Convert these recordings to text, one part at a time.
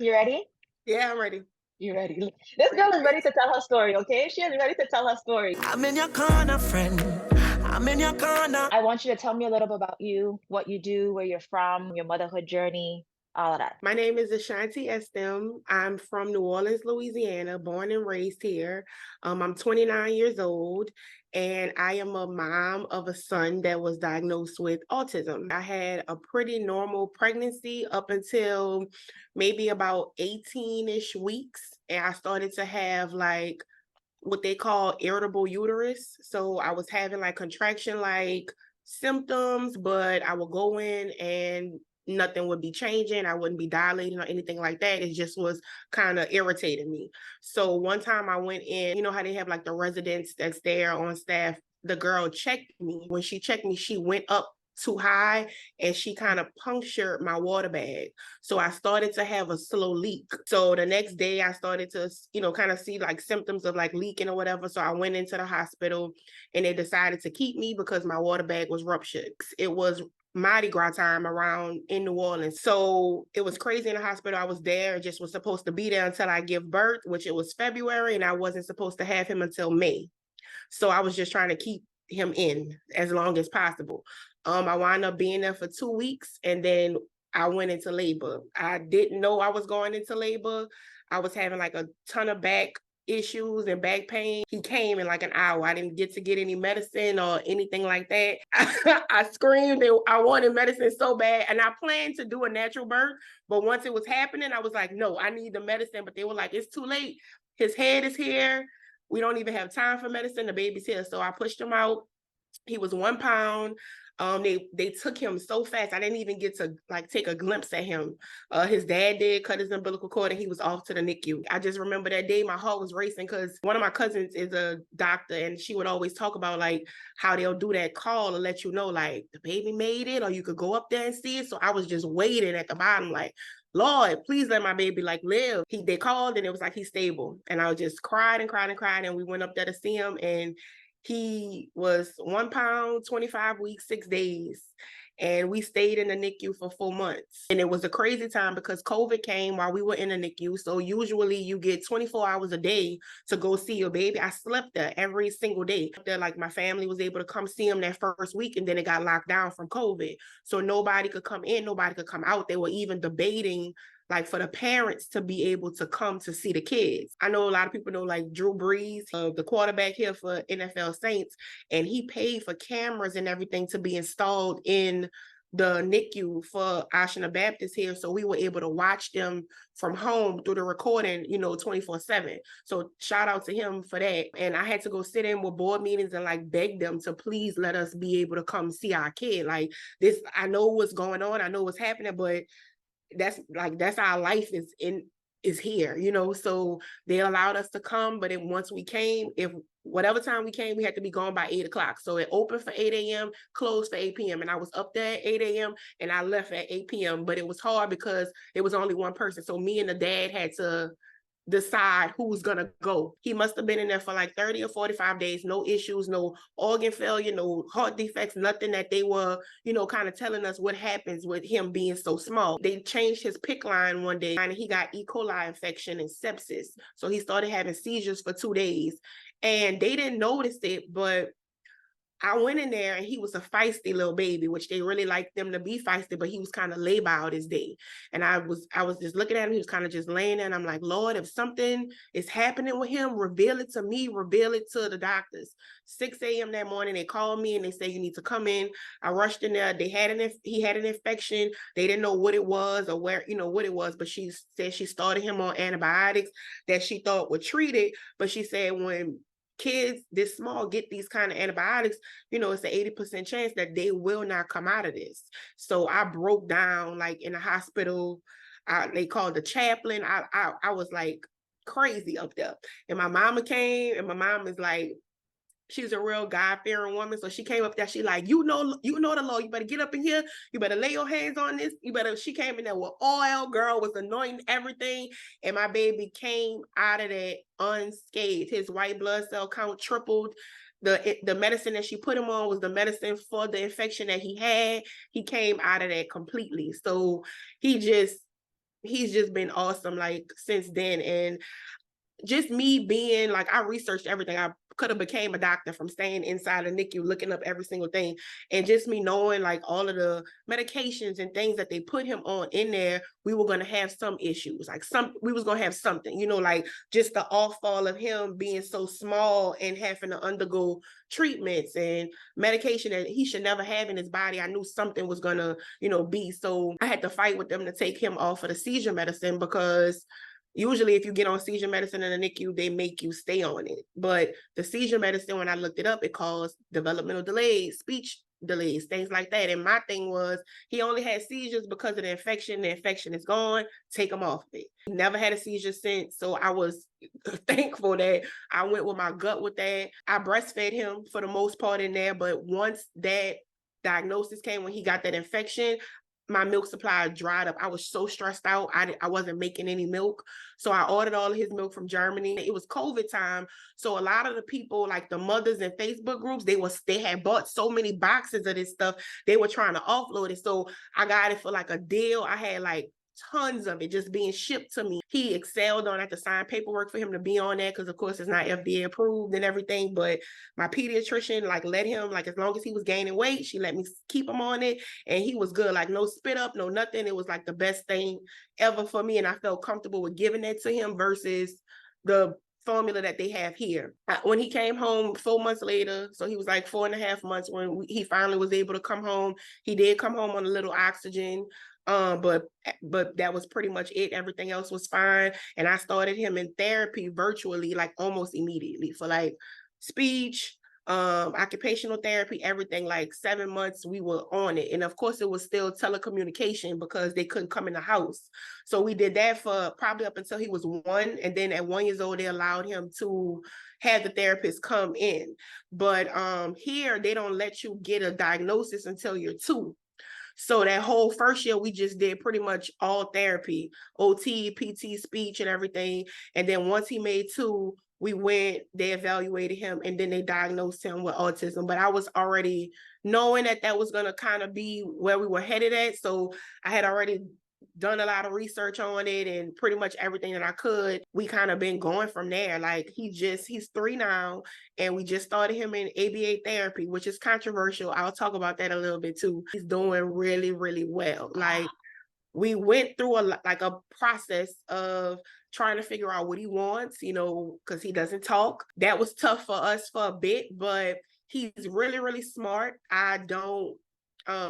You ready? Yeah, I'm ready. You ready? This girl is ready to tell her story, okay? She is ready to tell her story. I'm in your corner, friend. I'm in your corner. I want you to tell me a little bit about you, what you do, where you're from, your motherhood journey, all of that. My name is Ashanti Estem. I'm from New Orleans, Louisiana, born and raised here. I'm 29 years old, and I am a mom of a son that was diagnosed with autism. I had a pretty normal pregnancy up until maybe about 18-ish weeks, and I started to have like what they call irritable uterus. So I was having like contraction like symptoms, but I would go in and nothing would be changing. I wouldn't be dilating or anything like that. It just was kind of irritating me. So one time I went in, you know how they have like the residents that's there on staff. The girl checked me. When she checked me, she went up too high and she kind of punctured my water bag. So I started to have a slow leak. So the next day I started to, kind of see like symptoms of like leaking or whatever. So I went into the hospital and they decided to keep me because my water bag was ruptured. It was Mardi Gras time around in New Orleans. So it was crazy in the hospital. I was there and just was supposed to be there until I give birth, which it was February, and I wasn't supposed to have him until May. So I was just trying to keep him in as long as possible. I wound up being there for 2 weeks and then I went into labor. I didn't know I was going into labor. I was having like a ton of back issues and back pain. He came in like an hour. I didn't get to get any medicine or anything like that. I screamed and I wanted medicine so bad. And I planned to do a natural birth. But once it was happening, I was like, no, I need the medicine. But they were like, it's too late. His head is here. We don't even have time for medicine. The baby's here. So I pushed him out. He was 1 pound. They took him so fast. I didn't even get to like take a glimpse at him. His dad did cut his umbilical cord and he was off to the NICU. I just remember that day my heart was racing because one of my cousins is a doctor and she would always talk about like how they'll do that call and let you know like the baby made it or you could go up there and see it. So I was just waiting at the bottom like, Lord, please let my baby like live. They called and it was like he's stable. And I just cried and cried and cried. And we went up there to see him and he was 1 pound, 25 weeks, 6 days. And we stayed in the NICU for 4 months. And it was a crazy time because COVID came while we were in the NICU. So usually you get 24 hours a day to go see your baby. I slept there every single day. There, like my family was able to come see him that first week and then it got locked down from COVID. So nobody could come in, nobody could come out. They were even debating like for the parents to be able to come to see the kids. I know a lot of people know like Drew Brees, the quarterback here for NFL Saints, and he paid for cameras and everything to be installed in the NICU for Ashina Baptist here. So we were able to watch them from home through the recording, 24/7. So shout out to him for that. And I had to go sit in with board meetings and like beg them to please let us be able to come see our kid. Like this, I know what's going on. I know what's happening, but that's our life is here, so they allowed us to come. But then once we came, if whatever time we came, we had to be gone by 8 o'clock. So it opened for 8 a.m, closed for 8 p.m. And I was up there at 8 a.m and I left at 8 p.m. But it was hard because it was only one person. So me and the dad had to decide who's gonna go. He must have been in there for like 30 or 45 days, no issues, no organ failure, no heart defects, nothing that they were, kind of telling us what happens with him being so small. They changed his PICC line one day and he got E. coli infection and sepsis. So he started having seizures for 2 days and they didn't notice it, but I went in there and he was a feisty little baby, which they really liked them to be feisty, but he was kind of laid out his day. And I was just looking at him. He was kind of just laying there. And I'm like, Lord, if something is happening with him, reveal it to me, reveal it to the doctors. 6 a.m. that morning, they called me and they said, you need to come in. I rushed in there. He had an infection. They didn't know what it was or where, what it was, but she said she started him on antibiotics that she thought would treat it. But she said when kids this small get these kind of antibiotics, it's an 80% chance that they will not come out of this. So I broke down like in the hospital. They called the chaplain. I was like crazy up there. And my mama came and my mom is like, she's a real God-fearing woman. So she came up there. She like, you know the law. You better get up in here. You better lay your hands on this. She came in there with oil. Girl was anointing everything. And my baby came out of that unscathed. His white blood cell count tripled. The medicine that she put him on was the medicine for the infection that he had. He came out of that completely. So he he's just been awesome like since then. And just me being like, I researched everything. I could have became a doctor from staying inside a NICU, looking up every single thing. And just me knowing like all of the medications and things that they put him on in there, we were going to have some issues. Like we was going to have something, you know, like just the off fall of him being so small and having to undergo treatments and medication that he should never have in his body. I knew something was going to, you know, be. So I had to fight with them to take him off of the seizure medicine, because usually if you get on seizure medicine in the NICU, they make you stay on it. But the seizure medicine, when I looked it up, it caused developmental delays, speech delays, things like that. And my thing was, he only had seizures because of the infection. The infection is gone. Take him off of it. He never had a seizure since. So I was thankful that I went with my gut with that. I breastfed him for the most part in there. But once that diagnosis came, when he got that infection, my milk supply dried up. I was so stressed out. I wasn't making any milk. So I ordered all of his milk from Germany. It was COVID time. So a lot of the people, like the mothers in Facebook groups, they had bought so many boxes of this stuff. They were trying to offload it. So I got it for like a deal. I had like tons of it just being shipped to me. He excelled on. I had to sign paperwork for him to be on that, because of course it's not FDA approved and everything. But my pediatrician like let him, like as long as he was gaining weight, she let me keep him on it, and he was good. Like no spit up, no nothing. It was like the best thing ever for me, and I felt comfortable with giving that to him versus the formula that they have here. When he came home 4 months later, so he was like 4.5 months when he finally was able to come home. He did come home on a little oxygen. But that was pretty much it. Everything else was fine. And I started him in therapy virtually, like almost immediately, for like speech, occupational therapy, everything. Like 7 months we were on it. And of course it was still telecommunication because they couldn't come in the house. So we did that for probably up until he was 1. And then at 1 year old, they allowed him to have the therapist come in. But here they don't let you get a diagnosis until you're 2. So that whole first year, we just did pretty much all therapy, OT, PT, speech, and everything. And then once he made 2, we went, they evaluated him, and then they diagnosed him with autism. But I was already knowing that was going to kind of be where we were headed at. So I had already done a lot of research on it, and pretty much everything that I could. We kind of been going from there. Like he's 3 now, and we just started him in ABA therapy, which is controversial. I'll talk about that a little bit too. He's doing really, really well. Like we went through a process of trying to figure out what he wants, you know, because he doesn't talk. That was tough for us for a bit, but he's really, really smart. I don't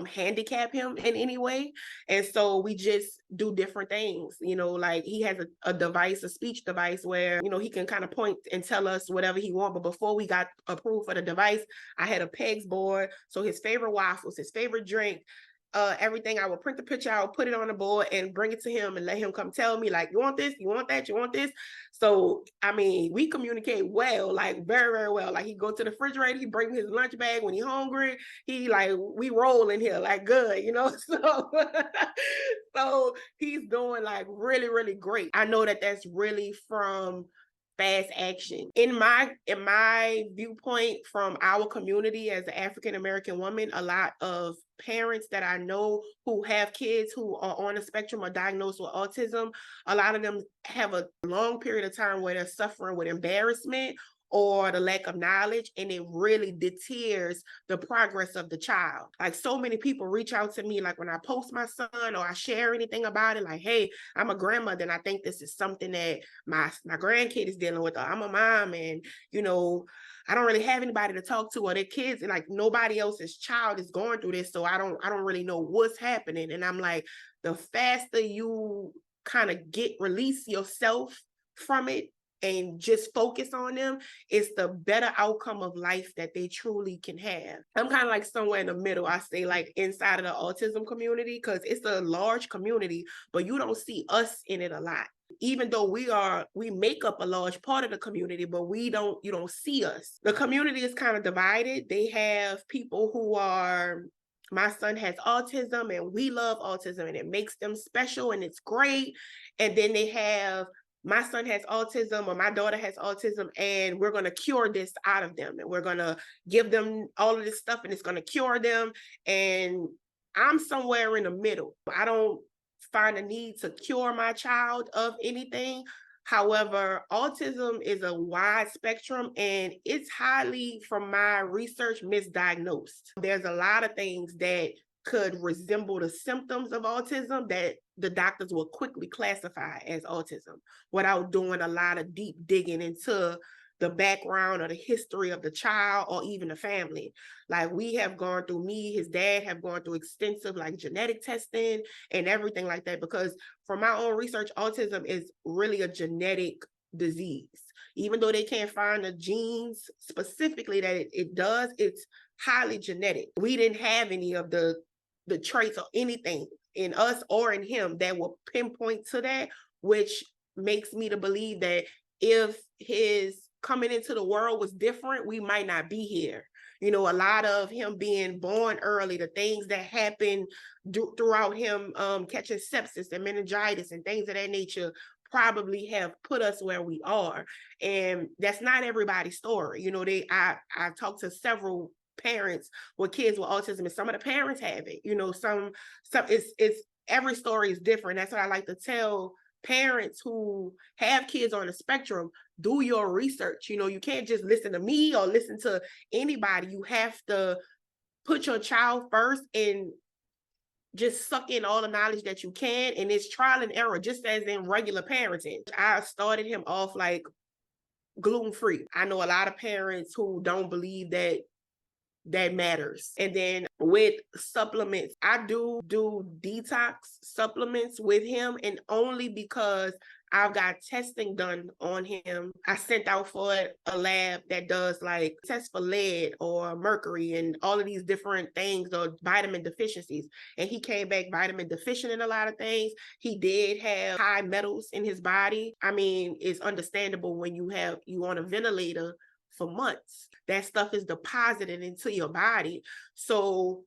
handicap him in any way. And so we just do different things, you know, like he has a device, a speech device where, you know, he can kind of point and tell us whatever he wants. But before we got approved for the device, I had a PEGS board. So his favorite waffles, his favorite drink, everything, I would print the picture out, put it on the board and bring it to him and let him come tell me, like, you want this, you want that, you want this. So, I mean, we communicate well, like very, very well. Like he go to the refrigerator, he bring his lunch bag when he hungry. He like, we roll in here like good, you know? So, so he's doing like really, really great. I know that that's really from fast action. In my viewpoint, from our community as an African American woman, a lot of parents that I know who have kids who are on the spectrum or diagnosed with autism, a lot of them have a long period of time where they're suffering with embarrassment or the lack of knowledge, and it really deters the progress of the child. Like so many people reach out to me, like when I post my son or I share anything about it, like, hey, I'm a grandmother and I think this is something that my grandkid is dealing with, or I'm a mom and, you know, I don't really have anybody to talk to, or their kids, and like nobody else's child is going through this, so I don't really know what's happening. And I'm like, the faster you kind of release yourself from it and just focus on them, it's the better outcome of life that they truly can have. I'm kind of like somewhere in the middle. I say like inside of the autism community, because it's a large community, but you don't see us in it a lot. Even though we make up a large part of the community, but you don't see us. The community is kind of divided. They have people who are, my son has autism and we love autism and it makes them special and it's great. And then they have, my son has autism or my daughter has autism and we're going to cure this out of them and we're going to give them all of this stuff and it's going to cure them. And I'm somewhere in the middle. I don't find a need to cure my child of anything. However, autism is a wide spectrum and it's highly, from my research, misdiagnosed. There's a lot of things that could resemble the symptoms of autism that the doctors will quickly classify as autism without doing a lot of deep digging into the background or the history of the child or even the family. Like we have gone through, me, his dad have gone through extensive like genetic testing and everything like that, because from my own research, autism is really a genetic disease. Even though they can't find the genes specifically that it does, it's highly genetic. We didn't have any of the traits or anything in us or in him that will pinpoint to that, which makes me to believe that if his coming into the world was different, we might not be here. You know, a lot of him being born early, the things that happen throughout him catching sepsis and meningitis and things of that nature probably have put us where we are. And that's not everybody's story. You know, I talked to several parents with kids with autism, and some of the parents have it. You know, some it's every story is different. That's what I like to tell parents who have kids on the spectrum. Do your research. You know, you can't just listen to me or listen to anybody. You have to put your child first and just suck in all the knowledge that you can. And it's trial and error, just as in regular parenting. I started him off like gluten-free. I know a lot of parents who don't believe that matters. And then with supplements, I do detox supplements with him, and only because I've got testing done on him. I sent out for a lab that does like tests for lead or mercury and all of these different things or vitamin deficiencies. And he came back vitamin deficient in a lot of things. He did have high metals in his body. I mean, it's understandable when you on a ventilator for months. That stuff is deposited into your body. So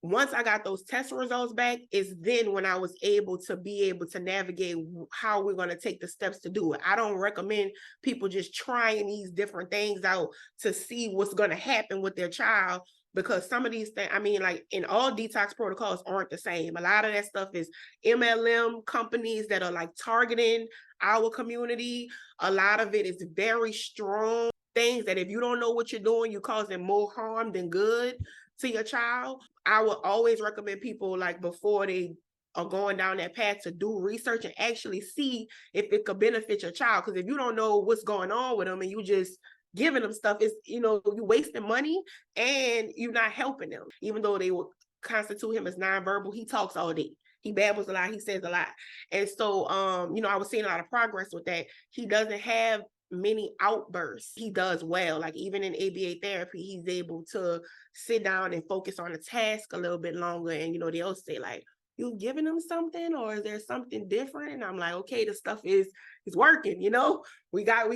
once I got those test results back, is then when I was able to navigate how we're going to take the steps to do it. I don't recommend people just trying these different things out to see what's going to happen with their child, because some of these things, I mean, like in all detox protocols aren't the same. A lot of that stuff is MLM companies that are like targeting our community. A lot of it is very strong things that if you don't know what you're doing, you're causing more harm than good to your child. I would always recommend people, like before they are going down that path, to do research and actually see if it could benefit your child. Because if you don't know what's going on with them and you just giving them stuff, it's, you know, you're wasting money and you're not helping them. Even though they will constitute him as nonverbal, he talks all day. He babbles a lot. He says a lot. And so, you know, I was seeing a lot of progress with that. He doesn't have many outbursts. He does well. Like even in ABA therapy, he's able to sit down and focus on a task a little bit longer. And, you know, they'll say like, you giving them something or is there something different? And I'm like, okay, the stuff is working, you know, we got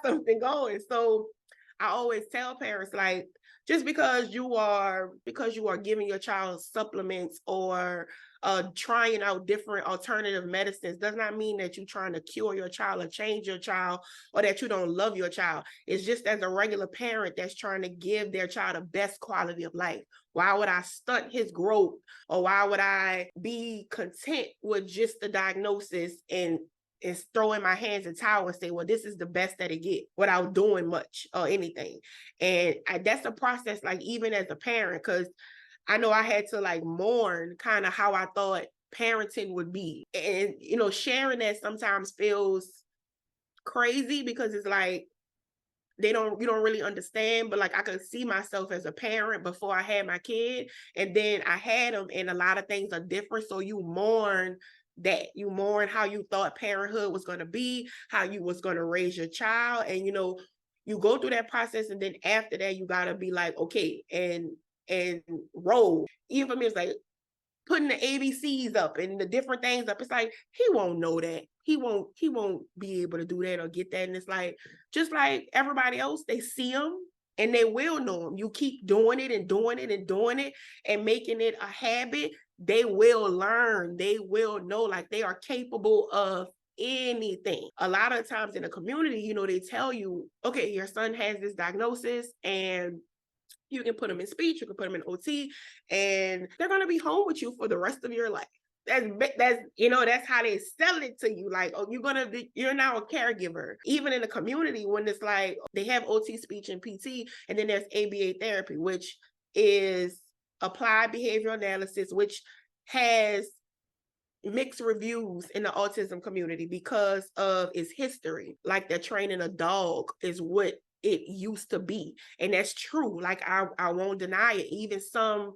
something going. So I always tell parents, like, just because you are giving your child supplements or trying out different alternative medicines does not mean that you're trying to cure your child or change your child or that you don't love your child. It's just as a regular parent that's trying to give their child the best quality of life. Why would I stunt his growth, or why would I be content with just the diagnosis and throw in my hands and towel and say, well, this is the best that it get, without doing much or anything. And that's a process, like even as a parent, because I know I had to like mourn kind of how I thought parenting would be. And, you know, sharing that sometimes feels crazy because it's like, you don't really understand, but like I could see myself as a parent before I had my kid, and then I had them, and a lot of things are different. So you mourn that. You mourn how you thought parenthood was going to be, how you was going to raise your child. And, you know, you go through that process, and then after that, you got to be like, okay, and roll. Even for me, it's like putting the ABCs up and the different things up. It's like, he won't know that. He won't be able to do that or get that. And it's like, just like everybody else, they see them and they will know them. You keep doing it and doing it and doing it and making it a habit, they will learn. They will know, like they are capable of anything. A lot of times in the community, you know, they tell you, okay, your son has this diagnosis and you can put them in speech, you can put them in OT, and they're going to be home with you for the rest of your life. that's how they sell it to you. Like, oh, you're now a caregiver. Even in the community, when it's like they have OT speech and PT, and then there's ABA therapy, which is applied behavioral analysis, which has mixed reviews in the autism community because of its history. Like they're training a dog is what it used to be. And that's true. Like I won't deny it. Even some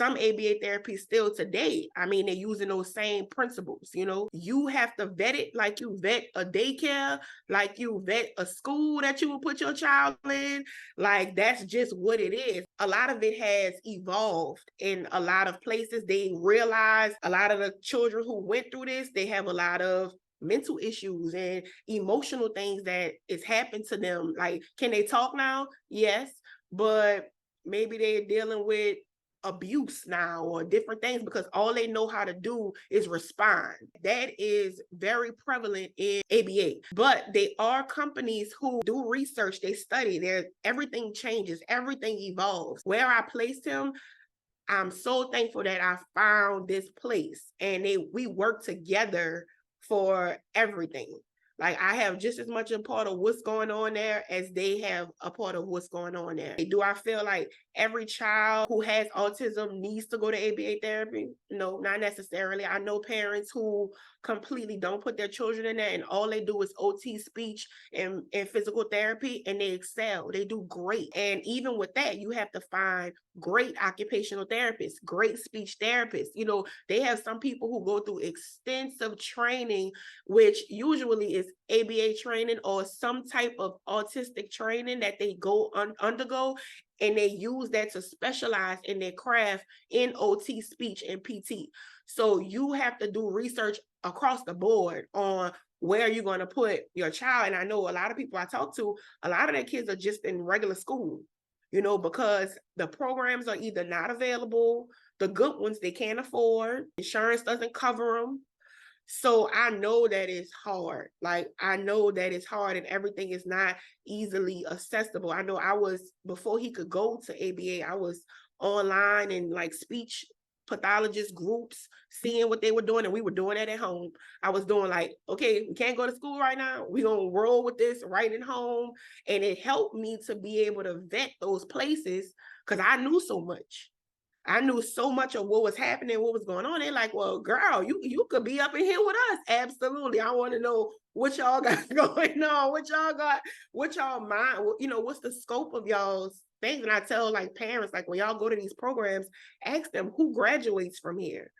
ABA therapy still today, I mean, they're using those same principles. You have to vet it like you vet a daycare, like you vet a school that you will put your child in. Like, that's just what it is. A lot of it has evolved in a lot of places. They realize a lot of the children who went through this, they have a lot of mental issues and emotional things that is happened to them. Like, can they talk now? Yes, but maybe they're dealing with abuse now or different things because all they know how to do is respond. That is very prevalent in ABA. But they are companies who do research, they study, everything changes, everything evolves. Where I placed him, I'm so thankful that I found this place and we work together for everything. Like, I have just as much a part of what's going on there as they have a part of what's going on there. Do I feel like every child who has autism needs to go to ABA therapy? No, not necessarily. I know parents who completely don't put their children in there and all they do is OT speech and physical therapy, and they excel. They do great. And even with that, you have to find great occupational therapists, great speech therapists. They have some people who go through extensive training, which usually is ABA training or some type of autistic training that they go undergo, and they use that to specialize in their craft in OT speech and PT. So you have to do research across the board on where you're going to put your child. And I know a lot of people I talk to, a lot of their kids are just in regular school, because the programs are either not available, the good ones they can't afford, insurance doesn't cover them. So I know that it's hard. Like, I know that it's hard and everything is not easily accessible. I know before he could go to ABA, I was online and like speech pathologist groups, seeing what they were doing, and we were doing that at home. I was doing like, okay, we can't go to school right now. We're going to roll with this right at home. And it helped me to be able to vet those places because I knew so much. I knew so much of what was happening, what was going on. They're like, well, girl, you could be up in here with us. Absolutely. I want to know what y'all got going on, what y'all mind, what's the scope of y'all's things. And I tell like parents, like when y'all go to these programs, ask them who graduates from here.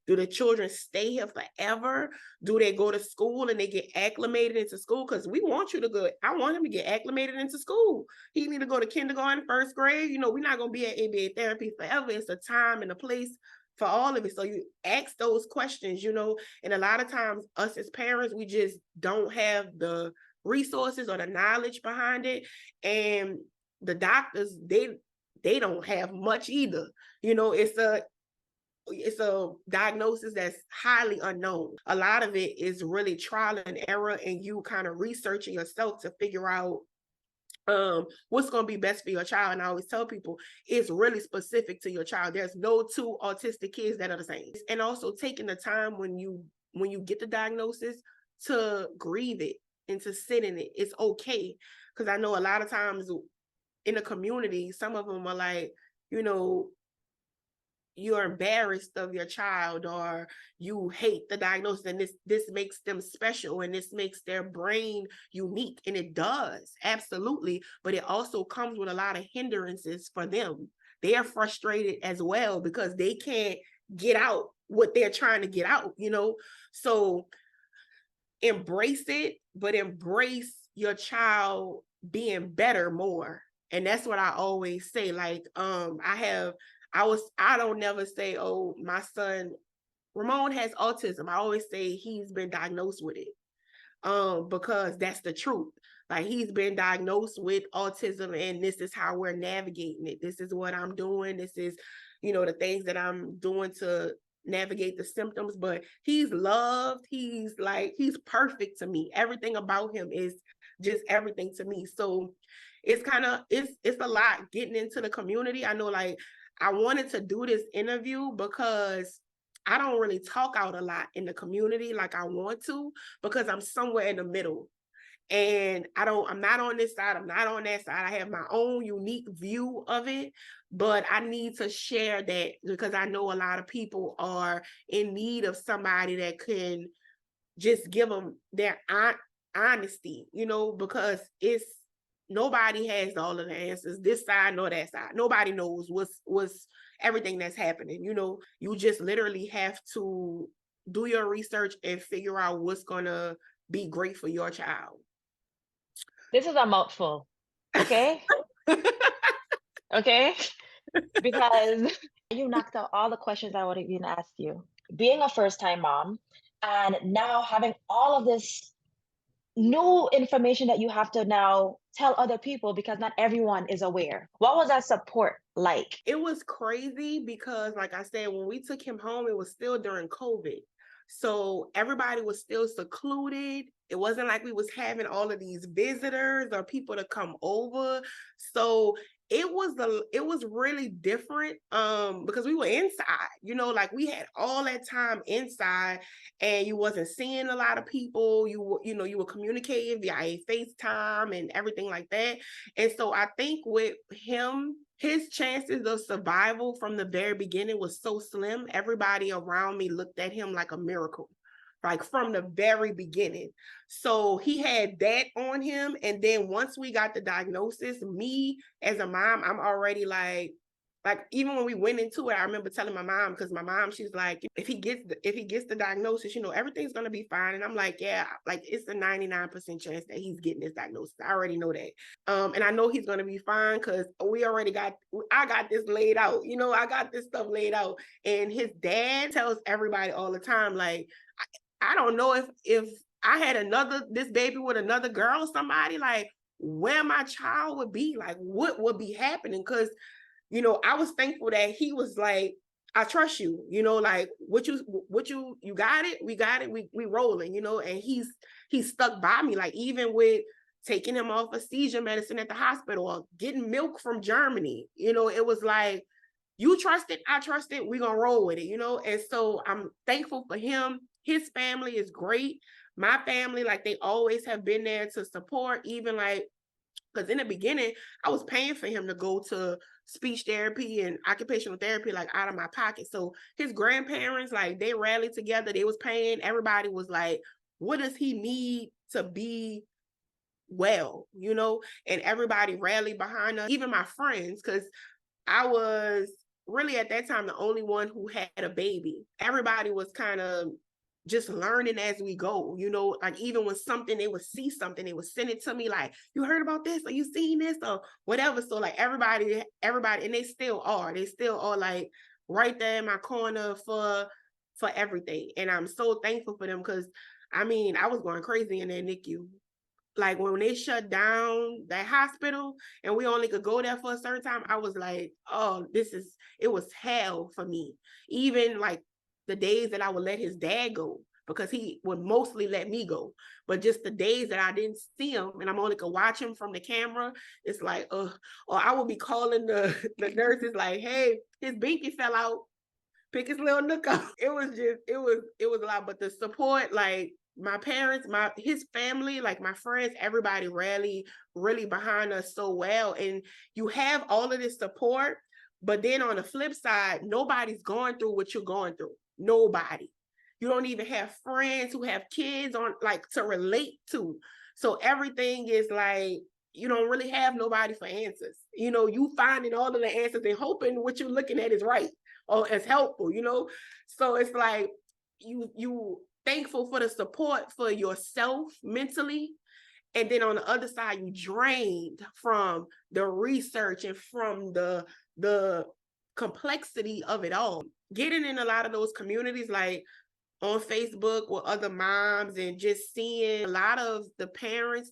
Do the children stay here forever? Do they go to school and they get acclimated into school? Because we want you to go. I want him to get acclimated into school. He need to go to kindergarten, first grade. We're not going to be at ABA therapy forever. It's a time and a place for all of it. So you ask those questions, and a lot of times us as parents, we just don't have the resources or the knowledge behind it. And the doctors, they don't have much either. It's a diagnosis that's highly unknown. A lot of it is really trial and error and you kind of researching yourself to figure out what's going to be best for your child. And I always tell people it's really specific to your child. There's no two autistic kids that are the same. And also taking the time when you get the diagnosis to grieve it and to sit in it. It's okay. Because I know a lot of times in the community, some of them are like, you're embarrassed of your child or you hate the diagnosis, and this makes them special and this makes their brain unique. And it does, absolutely. But it also comes with a lot of hindrances for them. They are frustrated as well because they can't get out what they're trying to get out, So embrace it, but embrace your child being better more. And that's what I always say. Like, I don't never say, oh, my son, Ramon has autism. I always say he's been diagnosed with it. Because that's the truth. Like, he's been diagnosed with autism and this is how we're navigating it. This is what I'm doing. This is, the things that I'm doing to navigate the symptoms, but he's loved. He's perfect to me. Everything about him is just everything to me. So it's a lot getting into the community. I know, like, I wanted to do this interview because I don't really talk out a lot in the community like I want to, because I'm somewhere in the middle. And I'm not on this side, I'm not on that side. I have my own unique view of it, but I need to share that because I know a lot of people are in need of somebody that can just give them their honesty, because nobody has all of the answers, this side nor that side. Nobody knows what's everything that's happening. You just literally have to do your research and figure out what's gonna be great for your child. This is a mouthful, okay? Okay? Because you knocked out all the questions I would have even asked you. Being a first-time mom and now having all of this new information that you have to now tell other people because not everyone is aware. What was that support like? It was crazy because, like I said, when we took him home, it was still during COVID. So everybody was still secluded. It wasn't like we was having all of these visitors or people to come over. So it was really different because we were inside, like we had all that time inside and you wasn't seeing a lot of people. You were communicating via FaceTime and everything like that. And so I think with him, his chances of survival from the very beginning was so slim. Everybody around me looked at him like a miracle, like from the very beginning. So he had that on him. And then once we got the diagnosis, me as a mom, I'm already like even when we went into it, I remember telling my mom, because my mom, she's like, if he gets the diagnosis, everything's gonna be fine. And I'm like, yeah, like it's a 99% chance that he's getting this diagnosis. I already know that. And I know he's gonna be fine because I got this laid out. I got this stuff laid out. And his dad tells everybody all the time, like, I don't know if I had this baby with another girl or somebody, like where my child would be, like what would be happening. Because I was thankful that he was like, I trust you, like what you got it, we got it, we rolling, and he's stuck by me, like even with taking him off of seizure medicine at the hospital or getting milk from Germany, it was like, you trust it, I trust it, we're gonna roll with it, and so I'm thankful for him. His family is great. My family, like they always have been there to support, even like, because in the beginning, I was paying for him to go to speech therapy and occupational therapy, like out of my pocket. So his grandparents, like they rallied together, they was paying, everybody was like, what does he need to be well, and everybody rallied behind us, even my friends, because I was really at that time the only one who had a baby. Everybody was kind of just learning as we go, like even when they would see something, they would send it to me like, you heard about this, or you seen this, or whatever. So like everybody, and they still are like right there in my corner for everything. And I'm so thankful for them because I was going crazy in that NICU. Like when they shut down that hospital and we only could go there for a certain time, I was like, oh, it was hell for me. Even like the days that I would let his dad go, because he would mostly let me go. But just the days that I didn't see him and I'm only could watch him from the camera, it's like, or I would be calling the nurses like, hey, his binky fell out, pick his little nook up. It was a lot, but the support, like, my parents, his family, like my friends, everybody really behind us so well. And you have all of this support, but then on the flip side, nobody's going through what you're going through. Nobody. You don't even have friends who have kids on, like, to relate to. So everything is like, you don't really have nobody for answers. You finding all of the answers and hoping what you're looking at is right or is helpful, So it's like you thankful for the support for yourself mentally. And then on the other side, you drained from the research and from the complexity of it all. Getting in a lot of those communities, like on Facebook with other moms, and just seeing a lot of the parents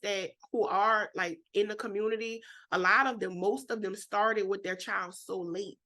who are like in the community, most of them started with their child so late.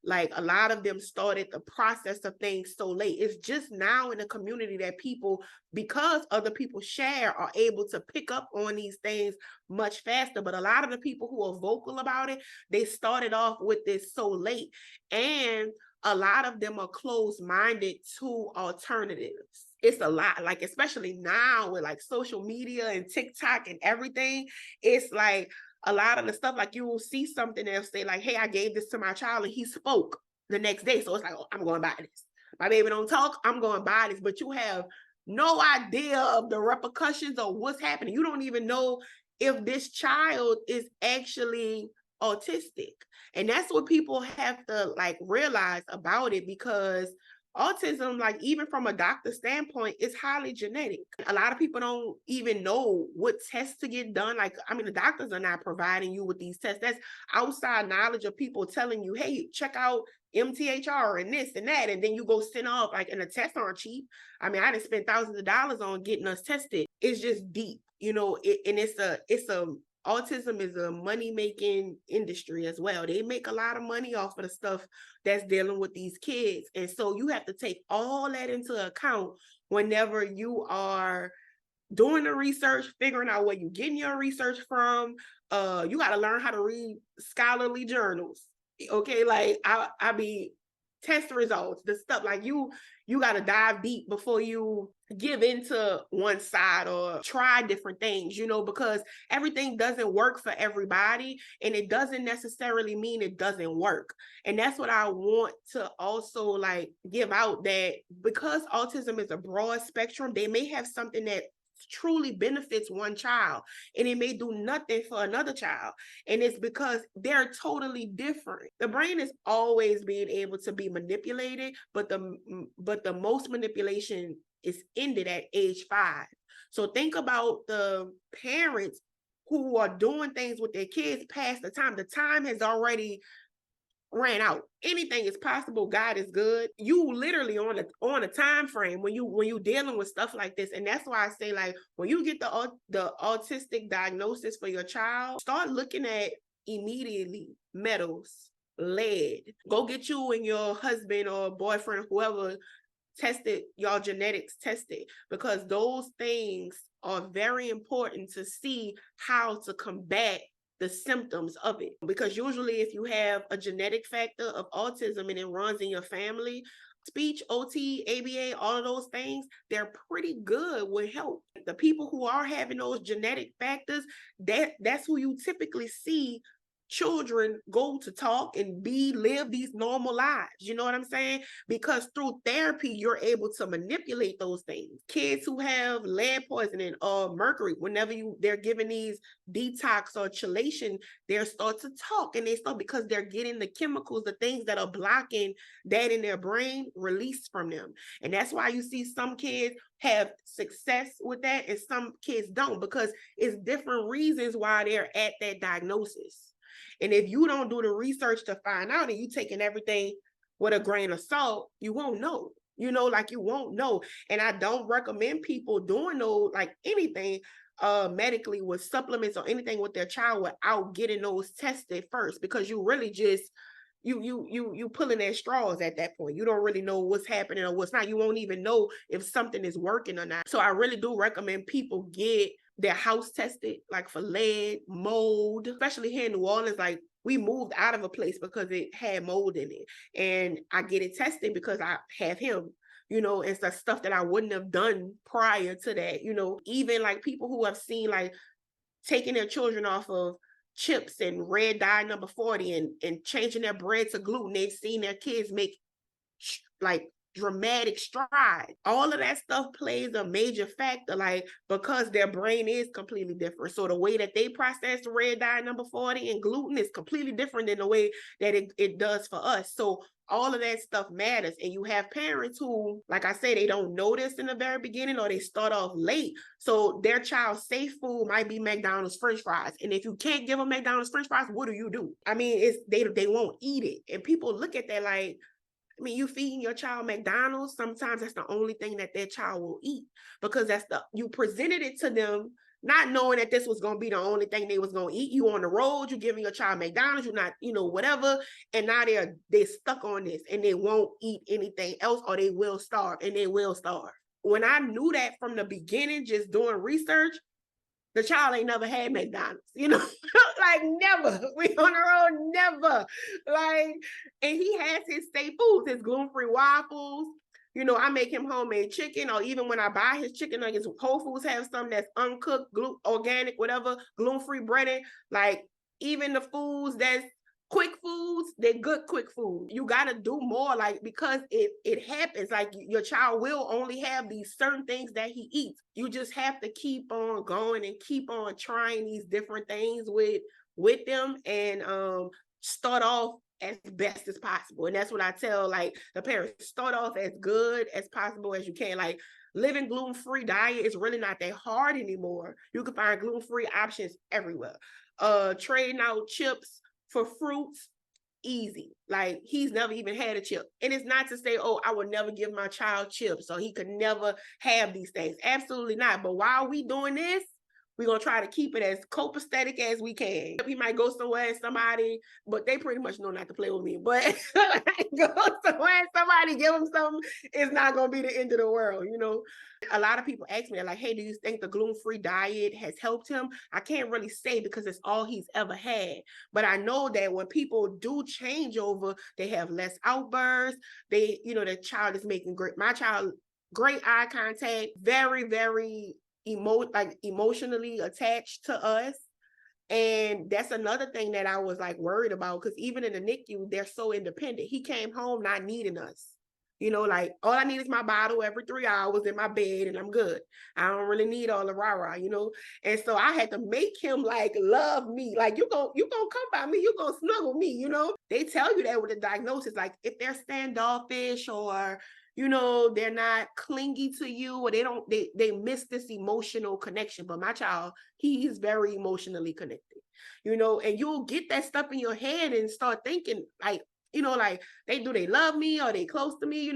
Like a lot of them started the process of things so late. It's just now in the community that people, because other people share, are able to pick up on these things much faster. But a lot of the people who are vocal about it, they started off with this so late. And a lot of them are closed-minded to alternatives. It's a lot, like, especially now with like social media and TikTok and everything. It's like a lot of the stuff, like you will see something they'll say like, hey, I gave this to my child and he spoke the next day. So it's like, oh, I'm going to buy this. My baby don't talk, I'm going to buy this. But you have no idea of the repercussions of what's happening. You don't even know if this child is actually autistic. And that's what people have to like realize about it, because autism, like even from a doctor standpoint, is highly genetic. A lot of people don't even know what tests to get done. Like, I mean, the doctors are not providing you with these tests. That's outside knowledge of people telling you, hey, check out MTHR and this and that. And then you go send off, like, and the tests aren't cheap. I mean, I didn't spend thousands of dollars on getting us tested. It's just deep, you know, and autism is a money-making industry as well. They make a lot of money off of the stuff that's dealing with these kids. And so you have to take all that into account whenever you are doing the research, figuring out where you're getting your research from. You got to learn how to read scholarly journals. Okay, like I be test results, the stuff like you got to dive deep before you give into one side or try different things, you know, because everything doesn't work for everybody, and it doesn't necessarily mean it doesn't work. And that's what I want to also like give out, that because autism is a broad spectrum, they may have something that truly benefits one child and it may do nothing for another child, and it's because they're totally different. The brain is always being able to be manipulated, but the most manipulation is ended at age 5. So think about the parents who are doing things with their kids past the time has already ran out. Anything is possible. God is good. You literally on a time frame when you dealing with stuff like this. And that's why I say, like, when you get the autistic diagnosis for your child, start looking at immediately metals, lead. Go get you and your husband or boyfriend, whoever, tested, y'all genetics tested, because those things are very important to see how to combat the symptoms of it. Because usually if you have a genetic factor of autism and it runs in your family, speech, OT, ABA, all of those things, they're pretty good with help. The people who are having those genetic factors, that's who you typically see children go to talk and live these normal lives. You know what I'm saying? Because through therapy, you're able to manipulate those things. Kids who have lead poisoning or mercury, whenever they're given these detox or chelation, they start to talk, and they start, because they're getting the chemicals, the things that are blocking that in their brain, released from them. And that's why you see some kids have success with that and some kids don't, because it's different reasons why they're at that diagnosis. And if you don't do the research to find out and you taking everything with a grain of salt, you won't know. You know, like, you won't know. And I don't recommend people doing like anything medically with supplements or anything with their child without getting those tested first, because you really just you pulling at straws at that point. You don't really know what's happening or what's not. You won't even know if something is working or not. So I really do recommend people get their house tested, like for lead, mold, especially here in New Orleans. Like, we moved out of a place because it had mold in it, and I get it tested because I have him, you know, and the stuff that I wouldn't have done prior to that, you know. Even like people who have seen like taking their children off of chips and red dye number 40 and changing their bread to gluten, they've seen their kids make like dramatic stride. All of that stuff plays a major factor, like, because their brain is completely different. So the way that they process red dye number 40 and gluten is completely different than the way that it does for us. So all of that stuff matters. And you have parents who, like I say, they don't know this in the very beginning, or they start off late. So their child's safe food might be McDonald's French fries. And if you can't give them McDonald's French fries, what do? I mean, they won't eat it. And people look at that like, I mean, you feeding your child McDonald's, sometimes that's the only thing that their child will eat, because you presented it to them not knowing that this was going to be the only thing they was going to eat. You on the road, you giving your child McDonald's, you're not, you know, whatever. And now they're stuck on this and they won't eat anything else, or they will starve, and they will starve. When I knew that from the beginning, just doing research, The child ain't never had McDonald's, like never. We on the road, never. Like, and he has his staple foods, his gluten-free waffles. I make him homemade chicken, or even when I buy his chicken nuggets, Whole Foods have something that's uncooked, organic, whatever, gluten-free breaded. Like, even the foods that's quick foods, they're good quick food. You got to do more, like, because it happens. Like, your child will only have these certain things that he eats. You just have to keep on going and keep on trying these different things with them, and start off as best as possible. And that's what I tell, like, the parents: start off as good as possible as you can. Like, living gluten-free diet is really not that hard anymore. You can find gluten-free options everywhere. Trading out chips for fruits, easy. Like, he's never even had a chip. And it's not to say, oh, I would never give my child chips, so he could never have these things. Absolutely not. But while we doing this, we're going to try to keep it as copacetic as we can. He might go somewhere and somebody, but they pretty much know not to play with me. But go somewhere and somebody give him something, it's not going to be the end of the world, A lot of people ask me, like, hey, do you think the gluten-free diet has helped him? I can't really say, because it's all he's ever had. But I know that when people do change over, they have less outbursts. The child is making my child, great eye contact, very, very emotionally attached to us. And that's another thing that I was like worried about, because even in the NICU, they're so independent. He came home not needing us. Like, all I need is my bottle every 3 hours in my bed, and I'm good. I don't really need all the rah-rah, And so I had to make him like love me. Like, you gonna come by me, you gonna snuggle me, They tell you that with the diagnosis, like, if they're standoffish, or they're not clingy to you, or they miss this emotional connection. But my child, he's very emotionally connected, and you'll get that stuff in your head and start thinking, like, like, they love me, or they close to me,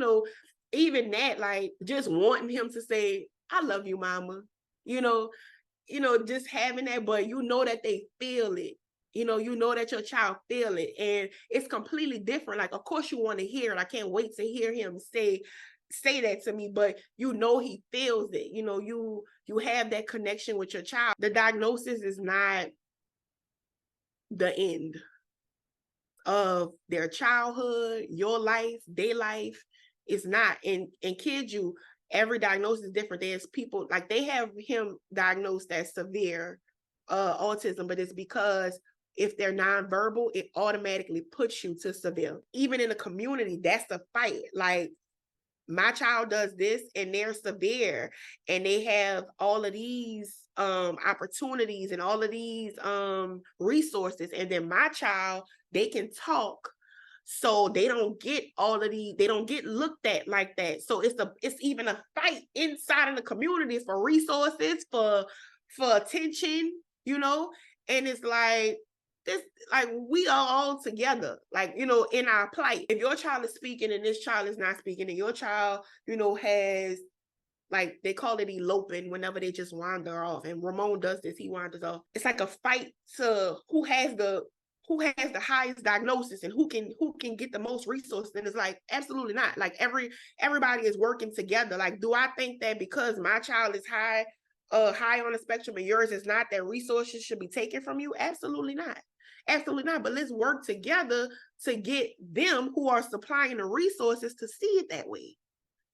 even that, like, just wanting him to say, I love you, mama, just having that. But that they feel it. You know that your child feel it, and it's completely different. Like, of course you want to hear it. I can't wait to hear him say that to me, but he feels it. You have that connection with your child. The diagnosis is not the end of their childhood, your life, their life. It's not. And kids, every diagnosis is different. There's people, like, they have him diagnosed as severe autism, but it's because if they're nonverbal, it automatically puts you to severe. Even in the community, that's a fight. Like, my child does this and they're severe, and they have all of these opportunities and all of these resources, and then my child, they can talk, so they don't get they don't get looked at like that. So it's even a fight inside of the community for resources, for attention, and it's like this, like, we are all together, like, in our plight. If your child is speaking and this child is not speaking, and your child, has, like, they call it eloping, whenever they just wander off. And Ramon does this, he wanders off. It's like a fight to who has the highest diagnosis and who can get the most resources. And it's like, absolutely not. Like, everybody is working together. Like, do I think that because my child is high on the spectrum and yours is not, that resources should be taken from you? Absolutely not. Absolutely not. But let's work together to get them who are supplying the resources to see it that way.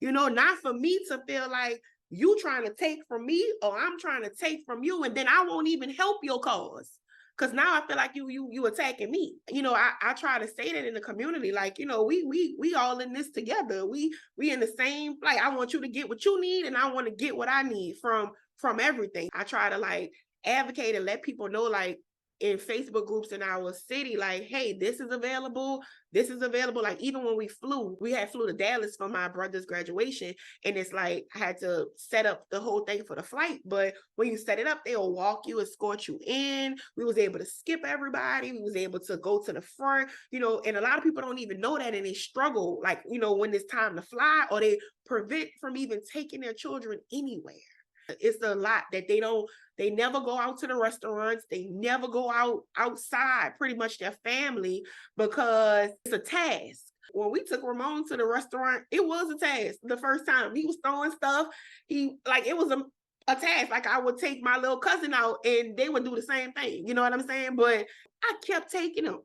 Not for me to feel like you trying to take from me, or I'm trying to take from you, and then I won't even help your cause. Because now I feel like you attacking me. I try to say that in the community, like, we all in this together. We in the same, like, I want you to get what you need, and I want to get what I need from everything. I try to, like, advocate and let people know, like, in Facebook groups in our city, like, hey, this is available. Like, even when we flew to Dallas for my brother's graduation, and it's like, I had to set up the whole thing for the flight. But when you set it up, they'll walk you, escort you in. We was able to skip everybody. We was able to go to the front, and a lot of people don't even know that, and they struggle, like, when it's time to fly, or they prevent from even taking their children anywhere. It's a lot that they never go out to the restaurants. They never go outside, pretty much their family, because it's a task. When we took Ramon to the restaurant, it was a task. The first time he was throwing stuff, it was attached. Like I would take my little cousin out and they would do the same thing. You know what I'm saying? But I kept taking them.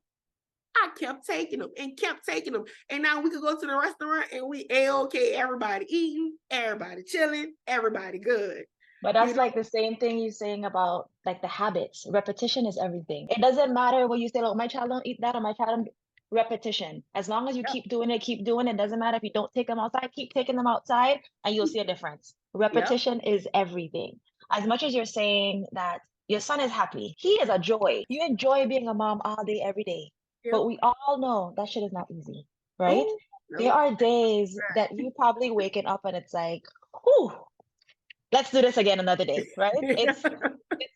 I kept taking them and kept taking them. And now we could go to the restaurant and we okay, everybody eating, everybody chilling, everybody good. But that's like the same thing you're saying about like the habits. Repetition is everything. It doesn't matter what you say, like my child don't eat that or my child don't. Repetition. As long as you keep doing it doesn't matter if you don't take them outside, keep taking them outside and you'll see a difference. Repetition is everything. As much as you're saying that your son is happy, he is a joy. You enjoy being a mom all day, every day. But we all know that shit is not easy, right? There are days that you probably waking up and it's like, whew, let's do this again another day, right? It's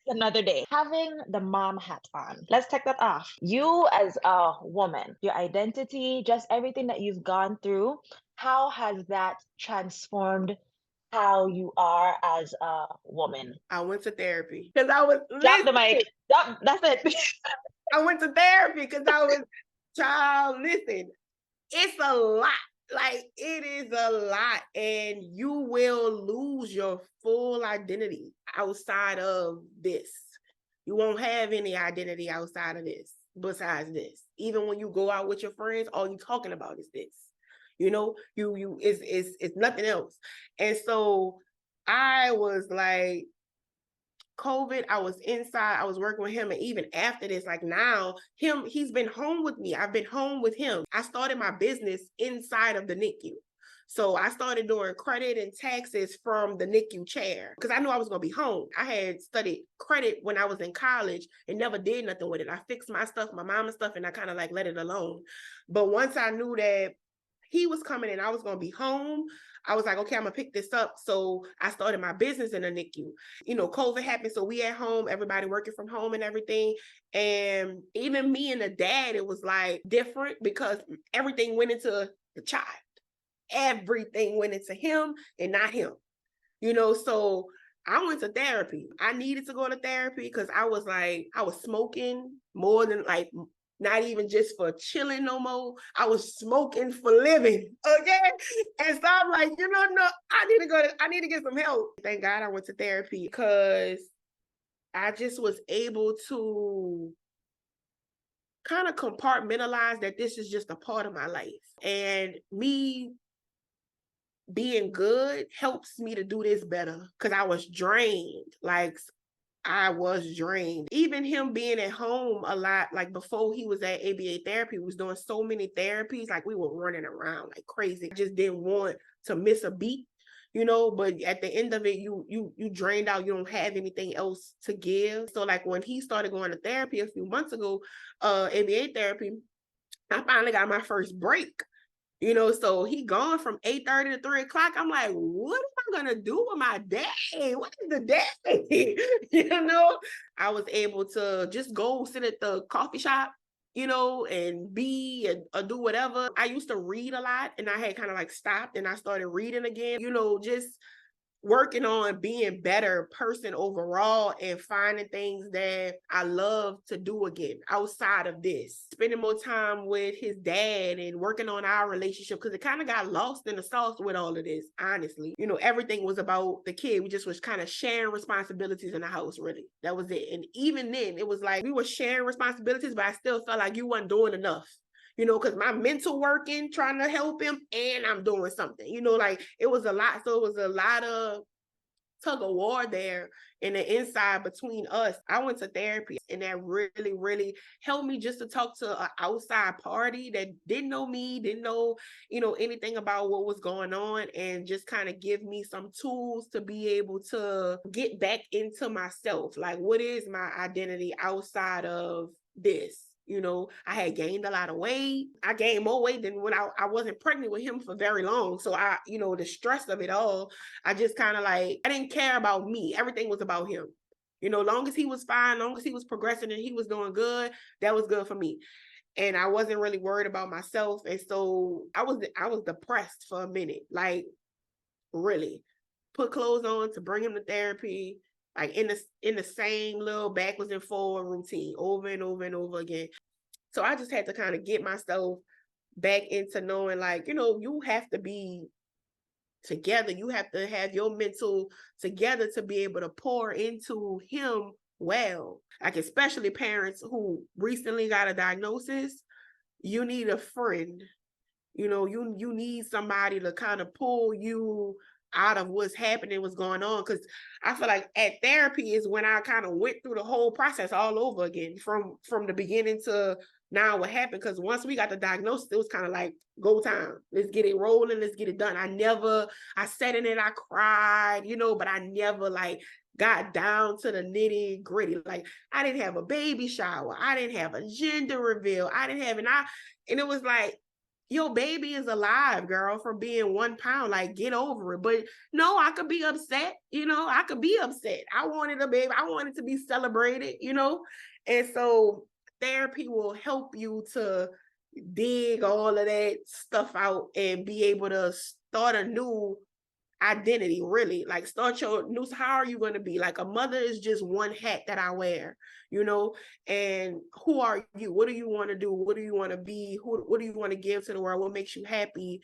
another day. Having the mom hat on, let's take that off. You as a woman, your identity, just everything that you've gone through, how has that transformed how you are as a woman? I went to therapy because I was Drop the mic. That's it. I went to therapy because I was child. Listen, it's a lot. Like it is a lot, and you will lose your full identity outside of this. You won't have any identity outside of this, besides this. Even when you go out with your friends, all you talking about is this. You know, it's nothing else. And so I was like, COVID, I was inside, I was working with him. And even after this, like now, he's been home with me. I've been home with him. I started my business inside of the NICU. So I started doing credit and taxes from the NICU chair because I knew I was going to be home. I had studied credit when I was in college and never did nothing with it. I fixed my stuff, my mama's stuff, and I kind of like let it alone. But once I knew that he was coming and I was going to be home, I was like, okay, I'm going to pick this up. So I started my business in the NICU. You know, COVID happened. So we at home, everybody working from home and everything. And even me and the dad, it was like different because everything went into the child. Everything went into him and not him. You know, so I went to therapy. I needed to go to therapy because I was smoking more than like, not even just for chilling no more. I was smoking for living. Okay. And so I'm like, no, I need to get some help. Thank God I went to therapy because I just was able to kind of compartmentalize that this is just a part of my life. And me being good helps me to do this better because I was drained. I was drained. Even him being at home a lot, like before he was at ABA therapy, was doing so many therapies, like we were running around like crazy. I just didn't want to miss a beat, but at the end of it, you drained out, you don't have anything else to give. So like when he started going to therapy a few months ago, ABA therapy, I finally got my first break. So he gone from 8:30 to 3 o'clock. I'm like, what am I gonna do with my day? What is the day? I was able to just go sit at the coffee shop, and do whatever. I used to read a lot and I had kind of like stopped and I started reading again, just working on being better person overall and finding things that I love to do again outside of this. Spending more time with his dad and working on our relationship because it kind of got lost in the sauce with all of this, honestly. Everything was about the kid. We just was kind of sharing responsibilities in the house, really. That was it. And even then, it was like we were sharing responsibilities, but I still felt like you weren't doing enough. Because my mental working, trying to help him, and I'm doing something, like it was a lot. So it was a lot of tug of war there in the inside between us. I went to therapy and that really, really helped me just to talk to an outside party that didn't know me, didn't know, anything about what was going on, and just kind of give me some tools to be able to get back into myself. Like, what is my identity outside of this? I had gained a lot of weight. I gained more weight than when I wasn't pregnant with him for very long. So the stress of it all, I just kind of like, I didn't care about me. Everything was about him. Long as he was fine, long as he was progressing and he was doing good, that was good for me. And I wasn't really worried about myself. And so I was depressed for a minute, like really put clothes on to bring him to therapy. Like in the same little backwards and forward routine over and over and over again. So I just had to kind of get myself back into knowing, like, you have to be together. You have to have your mental together to be able to pour into him well. Like, especially parents who recently got a diagnosis, you need a friend. You need somebody to kind of pull you out of what's happening, what's going on. Because I feel like at therapy is when I kind of went through the whole process all over again, from the beginning to now what happened. Because once we got the diagnosis, it was kind of like, go time. Let's get it rolling. Let's get it done. I sat in it, I cried, but I never like got down to the nitty gritty. Like, I didn't have a baby shower. I didn't have a gender reveal. And it was like, your baby is alive, girl, from being 1 pound. Like, get over it. But no, I could be upset. I could be upset. I wanted a baby. I wanted to be celebrated, And so therapy will help you to dig all of that stuff out and be able to start a new identity, really. Like, start your new, how are you going to be? Like, a mother is just one hat that I wear, and who are you? What do you want to do? What do you want to be? What do you want to give to the world? What makes you happy?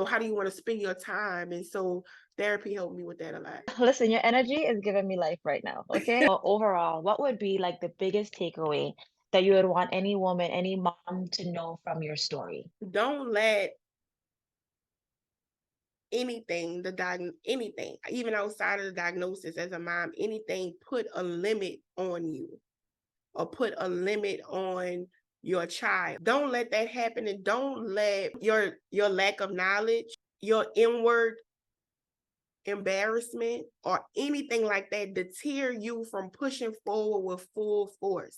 How do you want to spend your time? And so therapy helped me with that a lot. Listen, your energy is giving me life right now. Okay. So overall, what would be like the biggest takeaway that you would want any woman, any mom to know from your story? Don't let anything, even outside of the diagnosis, as a mom, anything put a limit on you or put a limit on your child. Don't let that happen, and don't let your lack of knowledge, your inward embarrassment, or anything like that deter you from pushing forward with full force.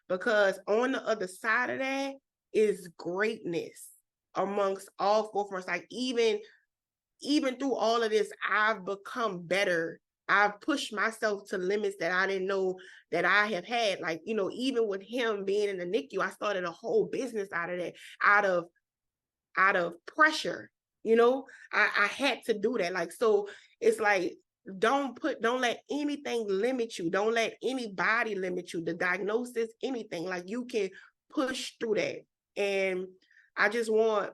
Because on the other side of that is greatness amongst all four fronts. Like, even through all of this, I've become better. I've pushed myself to limits that I didn't know that I have had. Like, even with him being in the NICU, I started a whole business out of that, out of pressure. I had to do that. Like, so it's like, don't let anything limit you. Don't let anybody limit you. The diagnosis, anything. Like, you can push through that. And I just want,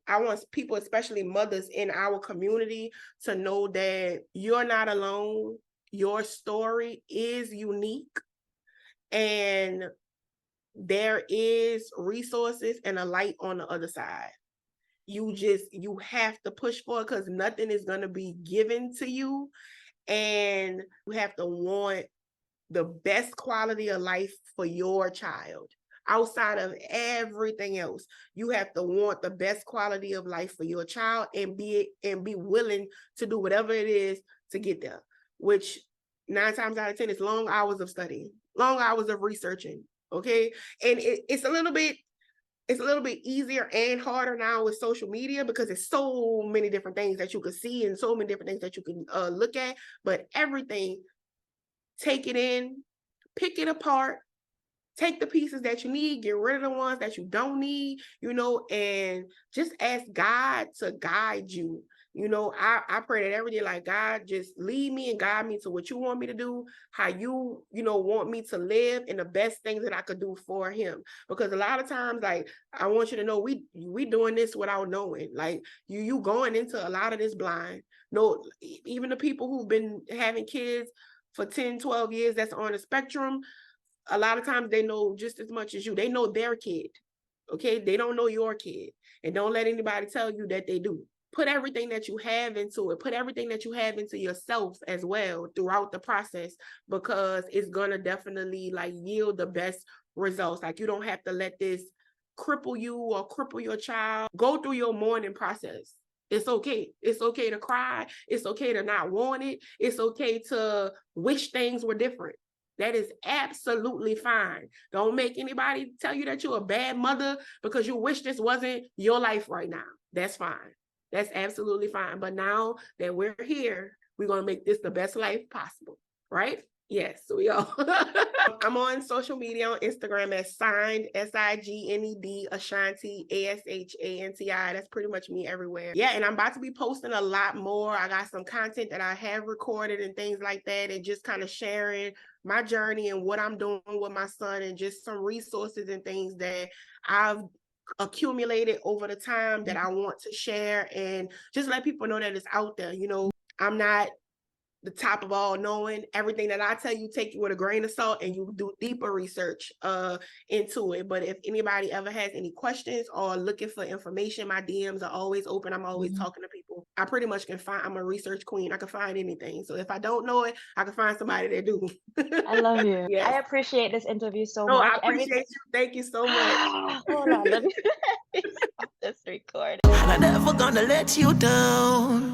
I want people, especially mothers in our community, to know that you're not alone. Your story is unique, and there is resources and a light on the other side. You have to push for it, because nothing is going to be given to you, and you have to want the best quality of life for your child. Outside of everything else, you have to want the best quality of life for your child, and be willing to do whatever it is to get there, which 9 times out of 10 is long hours of studying, long hours of researching. Okay. And it's a little bit easier and harder now with social media, because there's so many different things that you can see and so many different things that you can look at. But everything, take it in, pick it apart, take the pieces that you need, get rid of the ones that you don't need, and just ask God to guide you. I pray that every day, like, God, just lead me and guide me to what you want me to do, how you, want me to live, and the best things that I could do for him. Because a lot of times, like, I want you to know, we doing this without knowing. Like, you going into a lot of this blind. No, even the people who've been having kids for 10, 12 years that's on the spectrum, a lot of times they know just as much as you. They know their kid, okay? They don't know your kid. And don't let anybody tell you that they do. Put everything that you have into it. Put everything that you have into yourself as well throughout the process, because it's going to definitely, like, yield the best results. Like, you don't have to let this cripple you or cripple your child. Go through your mourning process. It's okay. It's okay to cry. It's okay to not want it. It's okay to wish things were different. That is absolutely fine. Don't make anybody tell you that you're a bad mother because you wish this wasn't your life right now. That's fine. That's absolutely fine. But now that we're here, we're going to make this the best life possible, right? Yes, we are. I'm on social media on Instagram as Signed, SIGNED, Ashanti, ASHANTI. That's pretty much me everywhere. Yeah, and I'm about to be posting a lot more. I got some content that I have recorded and things like that, and just kind of sharing my journey and what I'm doing with my son, and just some resources and things that I've accumulated over the time that I want to share, and just let people know that it's out there. You know, I'm not the top of all knowing. Everything that I tell you, take you with a grain of salt, and you do deeper research into it. But if anybody ever has any questions or looking for information, my DMs are always open. I'm always talking to people. I pretty much can find, I'm a research queen. I can find anything. So if I don't know it, I can find somebody that do. I love you. Yes. I appreciate this interview so Oh, much. I appreciate you. Thank you so much. Hold on, let me stop this record. I'm never gonna let you down.